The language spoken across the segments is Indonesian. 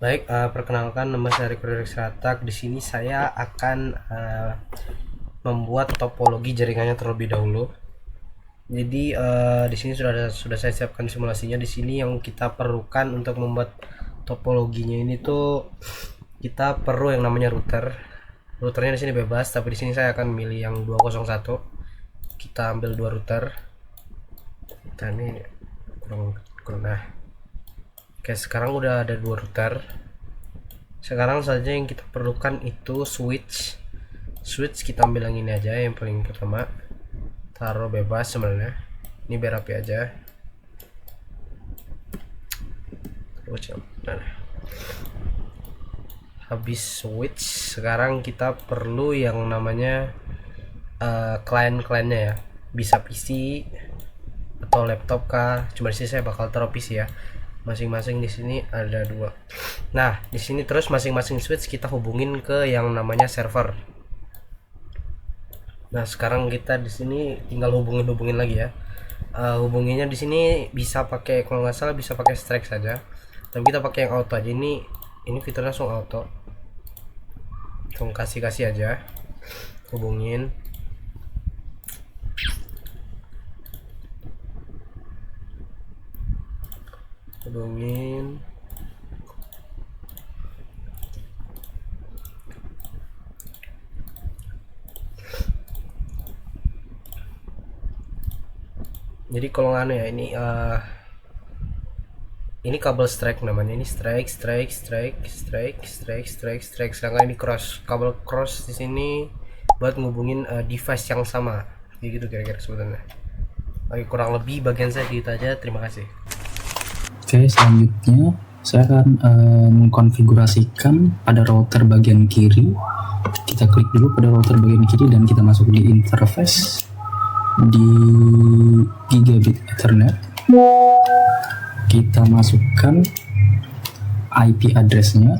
Baik, perkenalkan nama saya Riko Ratak. Di sini saya akan membuat topologi jaringannya terlebih dahulu. Jadi di sini sudah saya siapkan simulasinya. Di sini yang kita perlukan untuk membuat topologinya ini tuh kita perlu yang namanya router. Routernya di sini bebas, tapi di sini saya akan milih yang 201. Kita ambil dua router. Kita ini kurang kurang nah. Oke, sekarang udah ada dua router. Sekarang saja yang kita perlukan itu switch kita ambil yang ini aja, yang paling pertama. Taruh bebas sebenarnya, ini biar rapi aja. Terus nah, habis switch, sekarang kita perlu yang namanya klien-kliennya ya, bisa PC atau laptop kah. Cuma di sini saya bakal taruh PC ya, masing-masing di sini ada dua. Nah, di sini terus masing-masing switch kita hubungin ke yang namanya server. Nah, sekarang kita di sini tinggal hubungin lagi ya. Hubunginya di sini bisa pakai, kalau nggak salah bisa pakai strike saja. Tapi kita pakai yang auto aja. Ini fiturnya langsung auto. Langsung kasih aja. Hubungin. Hubungin. Jadi kalau nggak ya ini kabel strike namanya. Ini strike. Sedangkan ini cross. Kabel cross di sini buat ngubungin device yang sama. Jadi gitu kira-kira sebenarnya. Oke, kurang lebih bagian saya gitu aja. Terima kasih. Oke, selanjutnya saya akan mengkonfigurasikan pada router bagian kiri. Kita klik dulu pada router bagian kiri dan kita masuk di interface di gigabit Ethernet. Kita masukkan IP address-nya,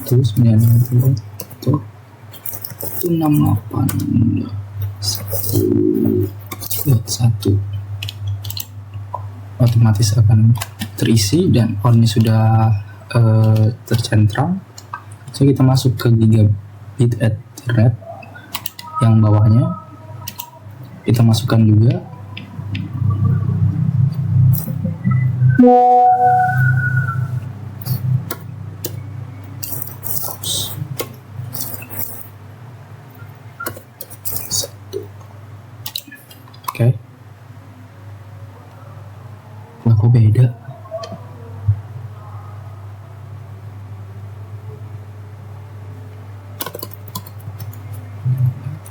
terus 168.1.1 otomatis akan terisi dan on-nya sudah tercentral. So kita masuk ke gigabit Ethernet yang bawahnya, kita masukkan juga oke. Nah, kok beda?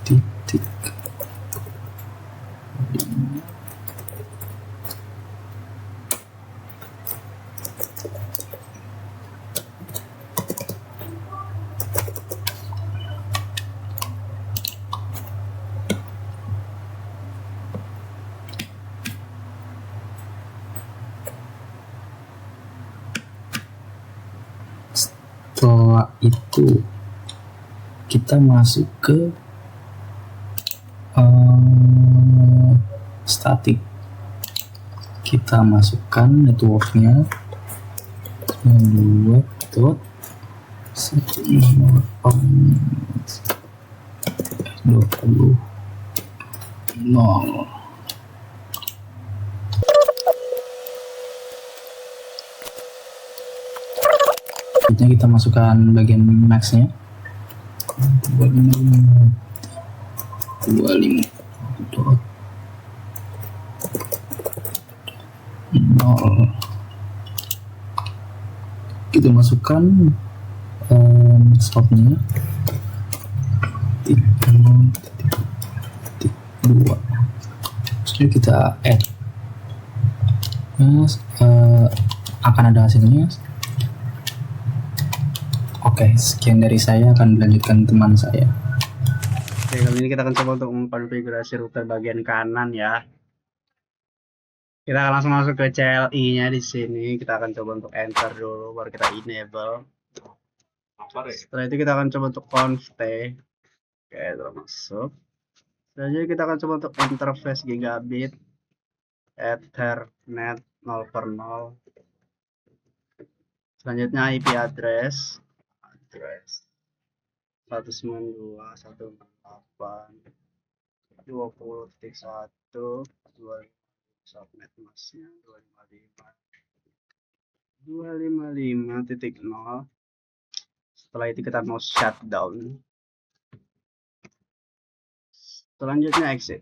Titik. Setelah itu kita masuk ke static. Kita masukkan networknya 2.1.20.0. Selanjutnya kita masukkan bagian max-nya 25.0. Kita masukkan stopnya titik 2. Selanjutnya kita add. Akan ada hasilnya. Oke, sekian dari saya, akan melanjutkan teman saya. Oke, kali ini kita akan coba untuk mengkonfigurasi router bagian kanan ya. Kita akan langsung masuk ke CLI-nya di sini. Kita akan coba untuk enter dulu, baru kita enable. Setelah itu kita akan coba untuk conft. Oke, telah masuk. Selanjutnya kita akan coba untuk interface gigabit Ethernet 0/0. Selanjutnya IP address 192.168.20.1 subnet masnya 255.0. Setelah itu kita mau shutdown. Selanjutnya exit.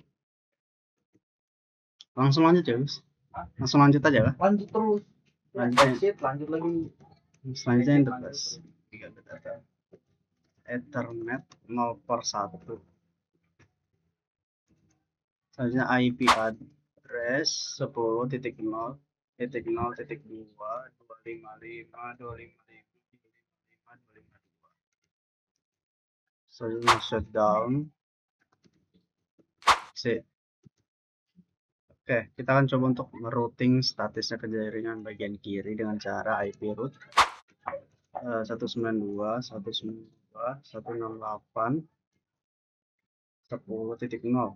Langsung lanjut ya, Gus? Langsung lanjut aja kah? Lanjut terus. Lanjut. Exit, lanjut lagi. Selanjutnya interface Ethernet 0/1. Selanjutnya IP address 10.0.2.255.255.255.255. Selanjutnya shutdown. Exit. Oke, kita akan coba untuk merouting statusnya ke jaringan bagian kiri dengan cara IP root 192.168.10.0.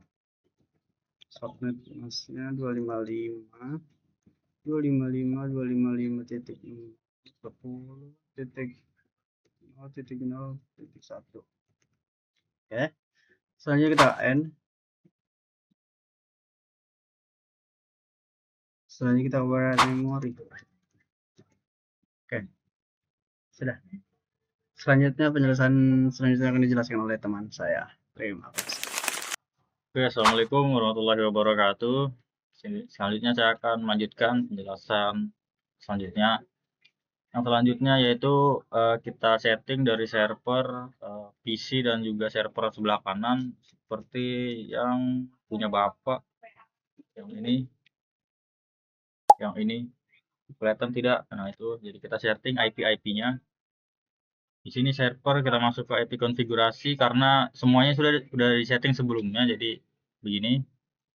Subnet masnya 255.255.10.0.0.1. Oke, selanjutnya kita end. Selanjutnya kita override memori. Oke, sudah. Selanjutnya penjelasan selanjutnya akan dijelaskan oleh teman saya. Terima kasih. Oke, Assalamualaikum warahmatullahi wabarakatuh. Selanjutnya saya akan melanjutkan penjelasan selanjutnya. Yang selanjutnya yaitu kita setting dari server PC dan juga server sebelah kanan seperti yang punya Bapak. Yang ini kelihatan tidak? Nah, itu jadi kita setting IP-nya. Di sini server kita masuk ke IP konfigurasi karena semuanya sudah disetting sebelumnya. Jadi begini.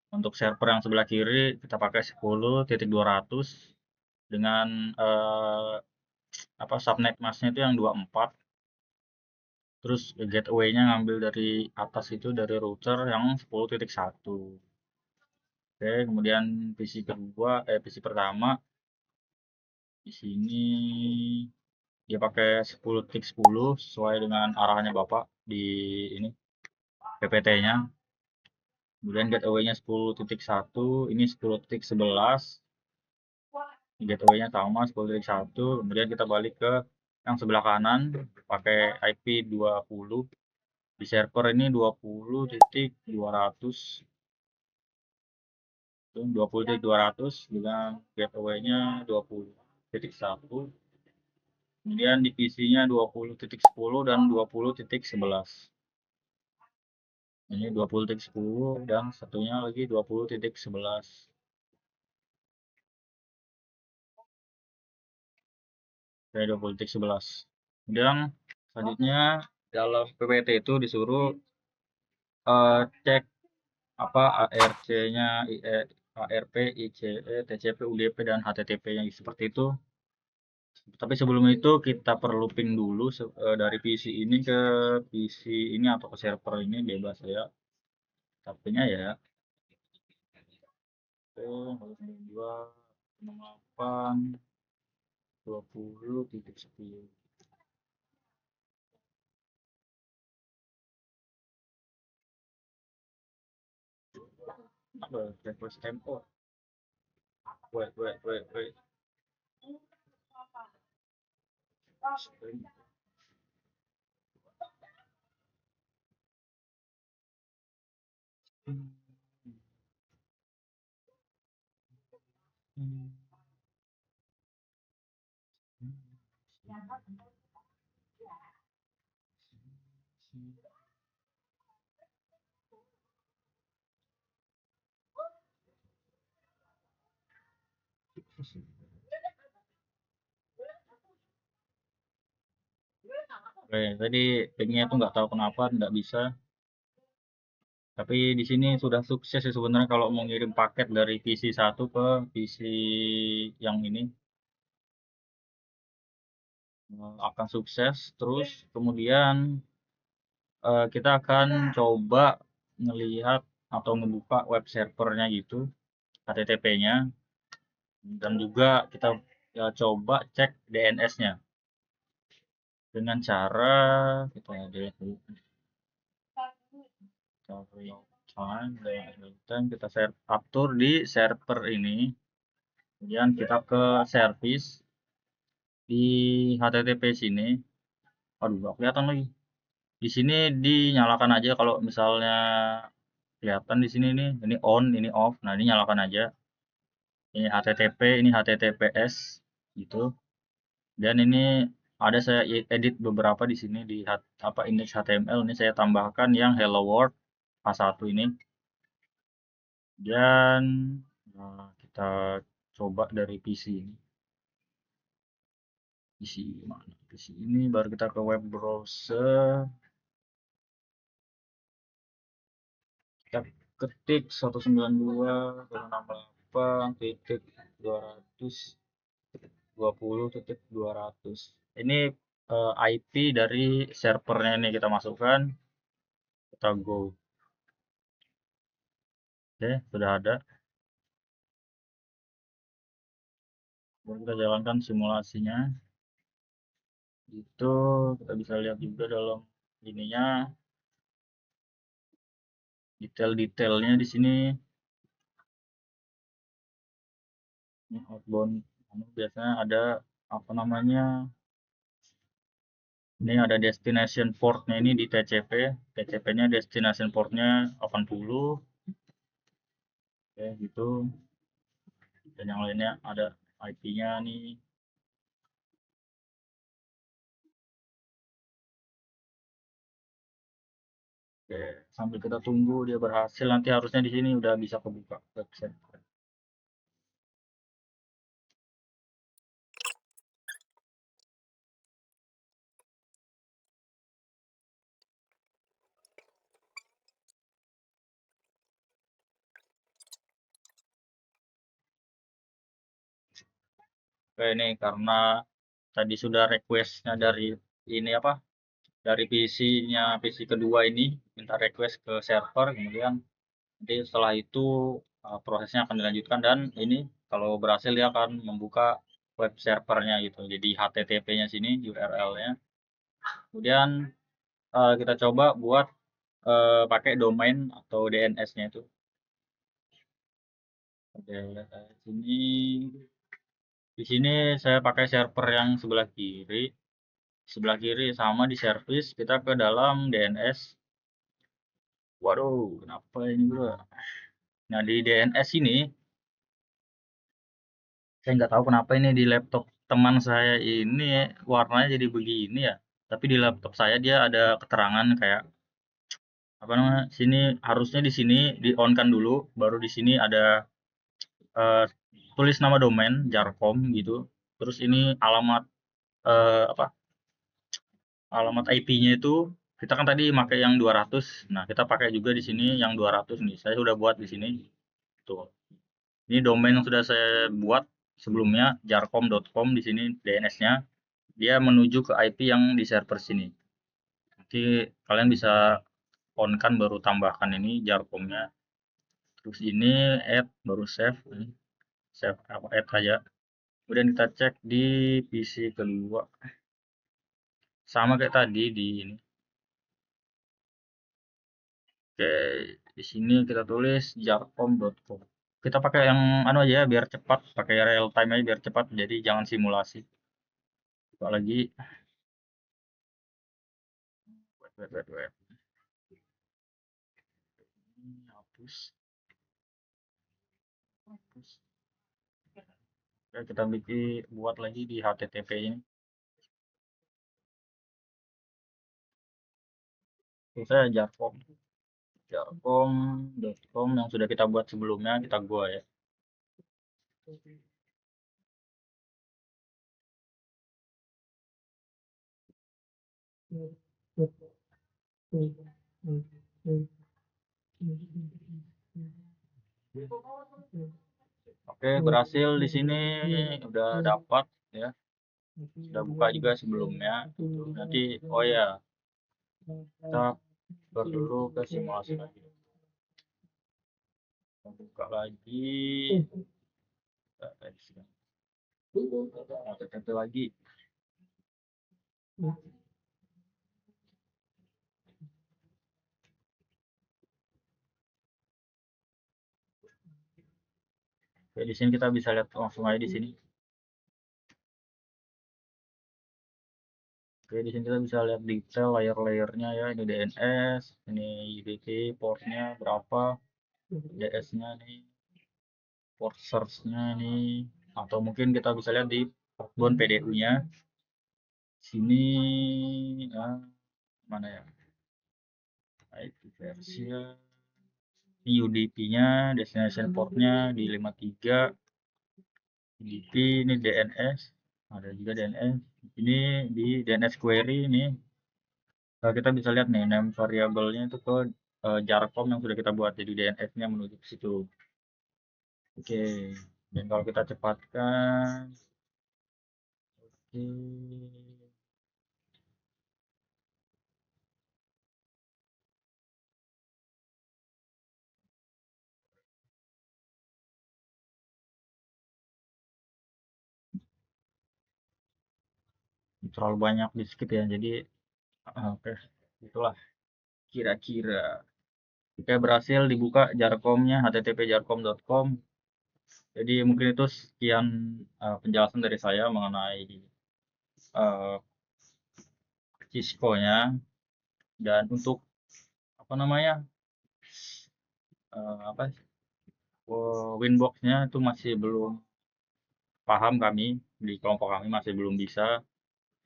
Untuk server yang sebelah kiri kita pakai 10.200 dengan subnet masknya itu yang 24. Terus gateway-nya ngambil dari atas itu dari router yang 10.1. Oke, kemudian PC pertama di sini dia pakai 10.10 sesuai dengan arahannya Bapak di ini PPT-nya. Kemudian gateway-nya 10.1, ini 10.11. Gateway-nya sama 10.1. Kemudian kita balik ke yang sebelah kanan pakai IP 20. Di server ini 20.200. 20.200 dengan gateway-nya 20.1. Kemudian di PC-nya 20.10 dan 20.11. Ini 20.10 dan satunya lagi 20.11. Oke, 20.11. Kemudian selanjutnya dalam PPT itu disuruh cek ARC-nya, ARP, ICE, TCP, UDP dan HTTP-nya seperti itu. Tapi sebelum itu kita perlu ping dulu dari PC ini ke PC ini atau ke server ini, bebas ya. Tapi-nya ya. Oke, 268 20.10. Request tempo. Wait. Oke, tadi pingnya tuh nggak tahu kenapa nggak bisa. Tapi di sini sudah sukses ya sebenarnya kalau mau ngirim paket dari PC 1 ke PC yang ini akan sukses. Terus kemudian kita akan coba ngelihat atau ngebuka web servernya gitu, HTTP-nya, dan juga kita coba cek DNS-nya. dengan cara kita delete dulu. Kita atur di server ini, kemudian kita ke service di HTTP sini. Aduh, nggak kelihatan lagi. Di sini dinyalakan aja kalau misalnya kelihatan di sini nih, ini on, ini off. Nah, ini nyalakan aja. Ini HTTP, ini HTTPS gitu. Dan ini ada saya edit beberapa di sini di index HTML ini saya tambahkan yang hello world A1 ini. Dan kita coba dari PC ini. PC mana? PC ini baru kita ke web browser. Kita ketik 192.168.220.200. Ini IP dari servernya ini kita masukkan, kita go. Oke, sudah ada. Dan kita jalankan simulasinya. Itu kita bisa lihat juga dalam ininya, detail-detailnya di sini. Ini outbound, biasanya ada apa namanya? Ini ada destination portnya ini di TCP. TCP-nya destination portnya 80. Oke, gitu. Dan yang lainnya ada IP-nya nih. Oke, sambil kita tunggu dia berhasil, nanti harusnya di sini udah bisa kebuka website. Oke, ini karena tadi sudah requestnya dari ini apa? Dari PC kedua ini minta request ke server, kemudian nanti setelah itu prosesnya akan dilanjutkan dan ini kalau berhasil dia akan membuka web servernya gitu. Jadi HTTP-nya sini URL-nya. Kemudian kita coba buat pakai domain atau DNS-nya itu. Oke, sini di sini saya pakai server yang sebelah kiri. Sebelah kiri sama di service kita ke dalam DNS. Waduh, kenapa ini bro? Nah, di DNS ini saya nggak tahu kenapa ini di laptop teman saya ini warnanya jadi begini ya. Tapi di laptop saya dia ada keterangan kayak apa namanya? Sini harusnya di sini di on kan dulu, baru di sini ada eh, tulis nama domain jarcom gitu. Terus ini alamat apa? Alamat IP-nya itu kita kan tadi pakai yang 200. Nah, kita pakai juga di sini yang 200 nih. Saya sudah buat di sini. Tuh. Ini domain yang sudah saya buat sebelumnya jarcom.com di sini DNS-nya. Dia menuju ke IP yang di server sini. Nanti kalian bisa on kan baru tambahkan ini jarcom-nya. Terus ini add baru save. Save apa add aja. Kemudian kita cek di PC kedua. Sama kayak tadi di ini. Oke, di sini kita tulis jarcom.com. Kita pakai yang anu aja ya, biar cepat, pakai real time aja biar cepat, jadi jangan simulasi. Buka lagi. Wait. Ini hapus. Oke, kita buat lagi di HTTP ini. Terus saya jarcom.com yang sudah kita buat sebelumnya, kita gua ya. Oke, berhasil di sini udah dapat ya. Sudah buka juga sebelumnya. Nanti oh ya, kita dulu ke simulasi lagi. Kita buka lagi. HTTP lagi. Oke, di sini kita bisa lihat langsung aja di sini. Oke, di sini kita bisa lihat detail layer-layernya ya. Ini DNS, ini UDP, portnya berapa, DS-nya nih, port search-nya nih, atau mungkin kita bisa lihat di backbone PDU-nya. Sini mana ya? IP versi-nya. Ini UDP-nya, destination port-nya di 53. UDP ini DNS, ada juga DNS. Ini di DNS query ini kita bisa lihat nih name variabelnya itu ke jarcom yang sudah kita buat, jadi DNS-nya menuju ke situ. Oke, dan kalau kita cepatkan, oke, terlalu banyak di skip ya, jadi oke, itulah kira-kira. Oke, berhasil dibuka jarcomnya, http://jarcom.com. Jadi mungkin itu sekian penjelasan dari saya mengenai uh, Cisco-nya. Dan untuk apa namanya apa Winbox-nya itu masih belum paham, kami di kelompok kami masih belum bisa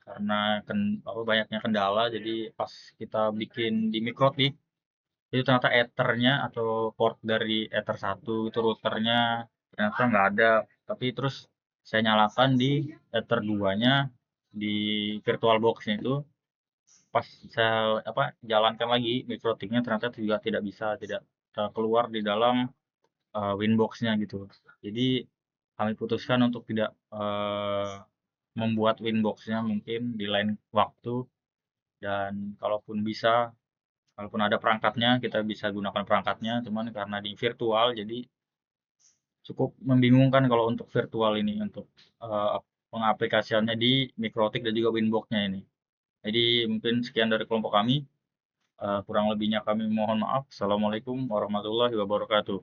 karena banyaknya kendala. Jadi pas kita bikin di Mikrotik itu ternyata ethernya atau port dari ether 1 itu routernya ternyata nggak ada, tapi terus saya nyalakan di ether 2 nya di VirtualBox-nya itu, pas saya jalankan lagi Mikrotiknya ternyata juga tidak bisa, tidak keluar di dalam Winbox-nya gitu. Jadi kami putuskan untuk tidak membuat Winbox-nya mungkin di lain waktu, dan kalaupun ada perangkatnya kita bisa gunakan perangkatnya, cuman karena di virtual jadi cukup membingungkan kalau untuk virtual ini, untuk pengaplikasiannya di Mikrotik dan juga Winbox-nya ini. Jadi mungkin sekian dari kelompok kami. Kurang lebihnya kami mohon maaf. Assalamualaikum warahmatullahi wabarakatuh.